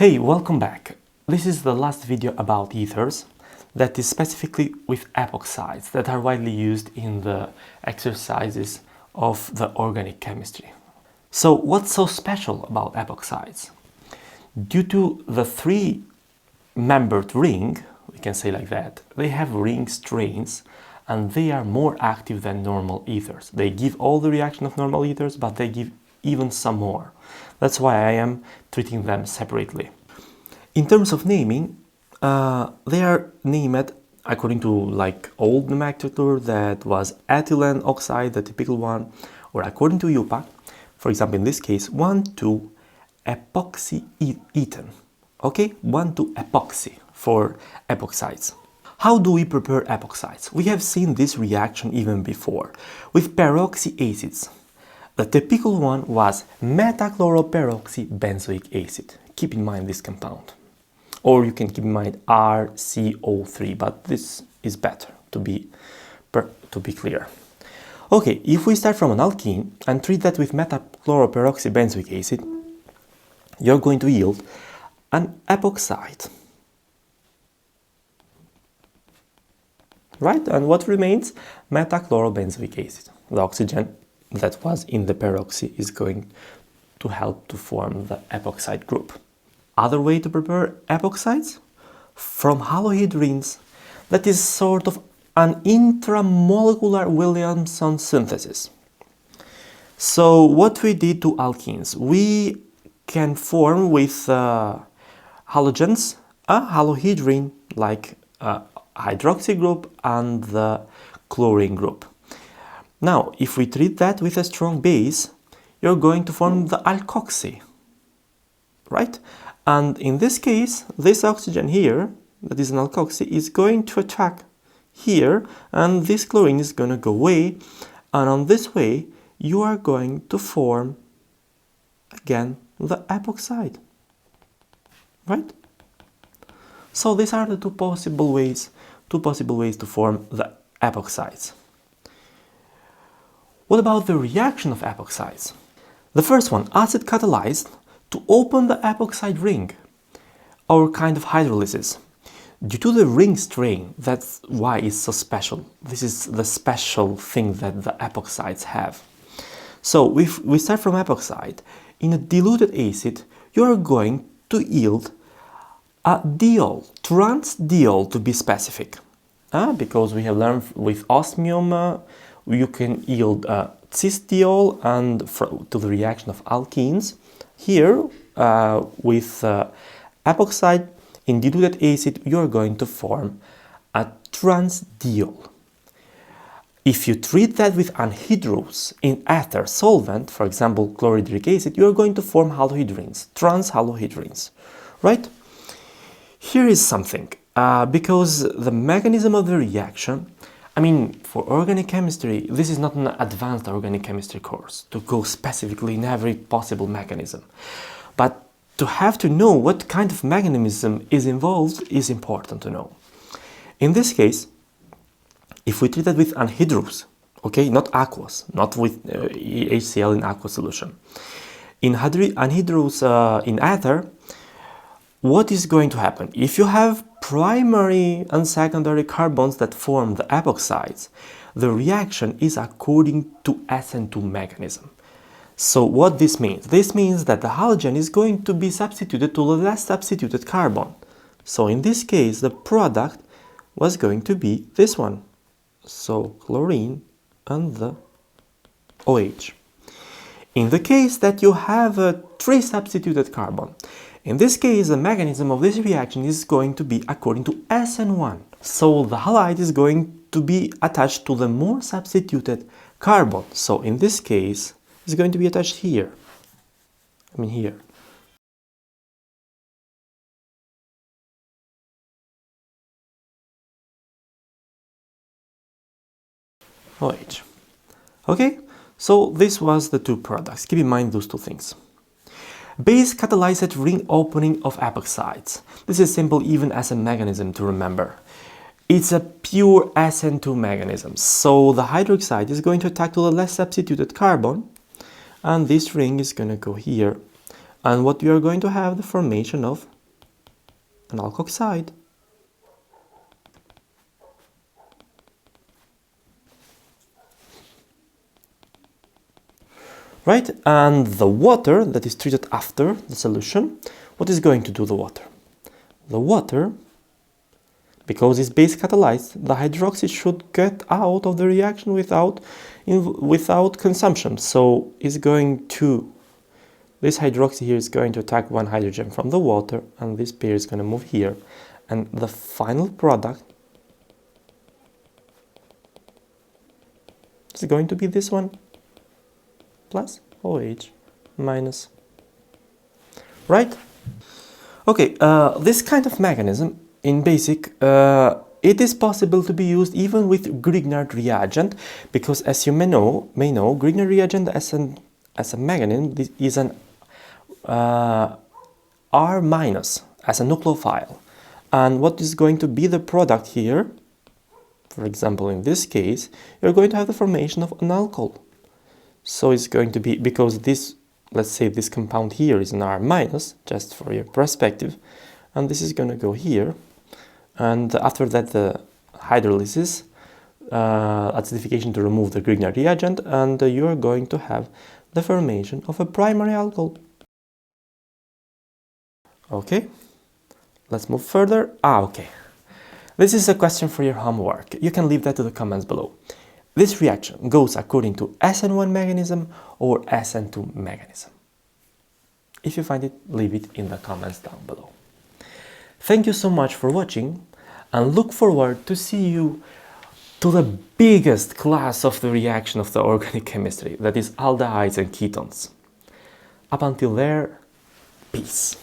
Hey, welcome back. This is the last video about ethers, that is specifically with epoxides that are widely used in the exercises of the organic chemistry. So what's so special about epoxides? Due to the three-membered ring, we can say like that, they have ring strains and they are more active than normal ethers. They give all the reaction of normal ethers, but they give even some more. That's why I am treating them separately. In terms of naming, they are named according to like old nomenclature that was ethylene oxide, the typical one, or according to UPA, for example in this case 1,2-epoxyethane. Okay, 1,2-epoxy for epoxides. How do we prepare epoxides? We have seen this reaction even before with peroxyacids. The typical one was meta-chloro peroxybenzoic acid. Keep in mind this compound. Or you can keep in mind RCO3, but this is better to be clear. Okay, if we start from an alkene and treat that with meta-chloro peroxybenzoic acid, you're going to yield an epoxide. Right? And what remains? Meta-chlorobenzoic acid. The oxygen that was in the peroxy is going to help to form the epoxide group. Other way to prepare epoxides? From halodydrins. That is sort of an intramolecular Williamson synthesis. So what we did to alkenes? We can form with halogens a halodydrin like hydroxy group and the chlorine group. Now, if we treat that with a strong base, you're going to form the alkoxy, right? And in this case, this oxygen here, that is an alkoxy, is going to attack here, and this chlorine is going to go away, and on this way, you are going to form, again, the epoxide, right? So these are the two possible ways to form the epoxides. What about the reaction of epoxides? The first one, acid catalyzed to open the epoxide ring, or kind of hydrolysis. Due to the ring strain, that's why it's so special. This is the special thing that the epoxides have. So if we start from epoxide, in a diluted acid, you are going to yield a diol, trans-diol to be specific. Because we have learned with osmium, you can yield cis-diol and to the reaction of alkenes. Here, with epoxide in diluted acid, you are going to form a trans-diol. If you treat that with anhydrous in ether solvent, for example chlorhydric acid, you are going to form halodydrins, trans-halodydrins, right? Here is something, because the mechanism of the reaction, I mean, for organic chemistry, this is not an advanced organic chemistry course to go specifically in every possible mechanism. But to have to know what kind of mechanism is involved is important to know. In this case, if we treat that with anhydrous, okay, not aqueous, not with HCl in aqueous solution. In anhydrous in ether, what is going to happen? If you have primary and secondary carbons that form the epoxides, the reaction is according to SN2 mechanism. So what this means? This means that the halogen is going to be substituted to the less substituted carbon. So in this case, the product was going to be this one. So chlorine and the OH. In the case that you have a 3 substituted carbon, in this case, the mechanism of this reaction is going to be according to SN1. So the halide is going to be attached to the more substituted carbon. So in this case, it's going to be attached here. I mean here. OH. Okay, so this was the two products. Keep in mind those two things. Base catalyzed ring opening of epoxides. This is simple even as a mechanism to remember. It's a pure SN2 mechanism. So the hydroxide is going to attack to the less substituted carbon, and this ring is going to go here And what we are going to have the formation of an alkoxide. Right, and the water that is treated after the solution, what is going to do the water? The water, because it's base catalyzed, the hydroxide should get out of the reaction without consumption. So it's going to, this hydroxide here is going to attack one hydrogen from the water, and this pair is going to move here. And the final product is going to be this one, plus OH minus. Right? Okay, this kind of mechanism, in basic, it is possible to be used even with Grignard reagent, because as you may know, Grignard reagent as a mechanism, this is an R minus as a nucleophile. And what is going to be the product here? For example, in this case, you're going to have the formation of an alcohol. So it's going to be, because this, let's say this compound here is an R minus, just for your perspective, and this is going to go here, and after that the hydrolysis, acidification to remove the Grignard reagent, and you are going to have the formation of a primary alcohol. Okay, let's move further. Okay, this is a question for your homework. You can leave that to the comments below. This reaction goes according to SN1 mechanism or SN2 mechanism. If you find it, leave it in the comments down below. Thank you so much for watching, and look forward to see you to the biggest class of the reaction of the organic chemistry, that is aldehydes and ketones. Up until there, peace.